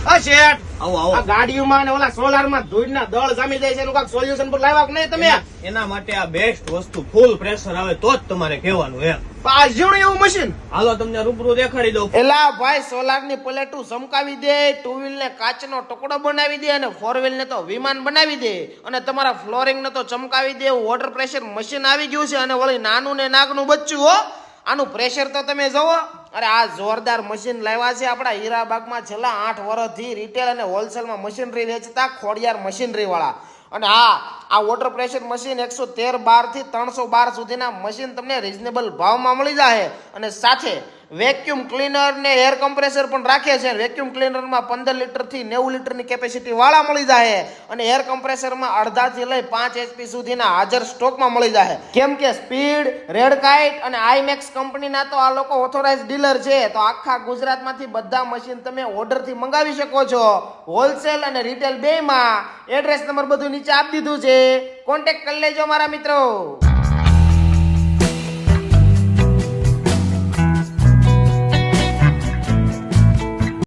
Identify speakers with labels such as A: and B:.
A: શેઠ
B: આવો આવો.
A: આ ગાડીઓમાં ને ઓલા સોલારમાં ધૂળના દળ જામી જાય છે એનું કાંઈક સોલ્યુશન પર લાવ્યા કે નહીં તમે?
B: એના માટે આ બેસ્ટ વસ્તુ ફૂલ પ્રેશર આવે તો જ તમારે કહેવાનું એમ.
A: આ ઝીણું એવું મશીન.
B: હાલો તમને રૂબરૂ દેખાડી દઉં.
A: એલા ભાઈ સોલાર ની પ્લેટું ચમકાવી દે, ટુ વ્હીલ ને કાચનો ટુકડો બનાવી દે અને ફોર વ્હીલ ને તો વિમાન બનાવી દે અને તમારા ફ્લોરિંગ ને તો ચમકાવી દે. વોટર પ્રેશર મશીન આવી ગયું છે અને વળી નાનું ને નાકનું બચ્ચું હો. આનું પ્રેશર તો તમે જોવો. અરે આ જોરદાર મશીન લાવ્યા છે આપણા હીરાબાગમાં છેલ્લા 8 વર્ષથી રિટેલ અને હોલસેલમાં મશીનરી વેચતા ખોડિયાર મશીનરી વાળા. અને હા, આ વોટર પ્રેશર મશીન 113 બાર થી 300 બાર સુધીના મશીન તમને રીઝનેબલ ભાવમાં મળી જાય અને સાથે વેક્યુમ ક્લીનર ને એર કમ્પ્રેસર પણ રાખે છે. વેક્યુમ ક્લીનરમાં 15 લીટર થી 90 લીટરની કેપેસિટી વાળા મળી જાય અને એર કમ્પ્રેસરમાં અડધા થી લઈ 5 HP સુધીના હાજર સ્ટોકમાં મળી જાય. કેમ કે સ્પીડ, રેડ કાઇટ અને આઈમેક્સ કંપનીના તો આ લોકો ઓથોરાઇઝ ડીલર છે. તો આખા ગુજરાતમાંથી બધા મશીન તમે ઓર્ડરથી મંગાવી શકો છો, હોલસેલ અને રિટેલ બેયમાં. એડ્રેસ નંબર બધું નીચે આપી દીધું છે, કોન્ટેક્ટ કરી લેજો મારા મિત્રો.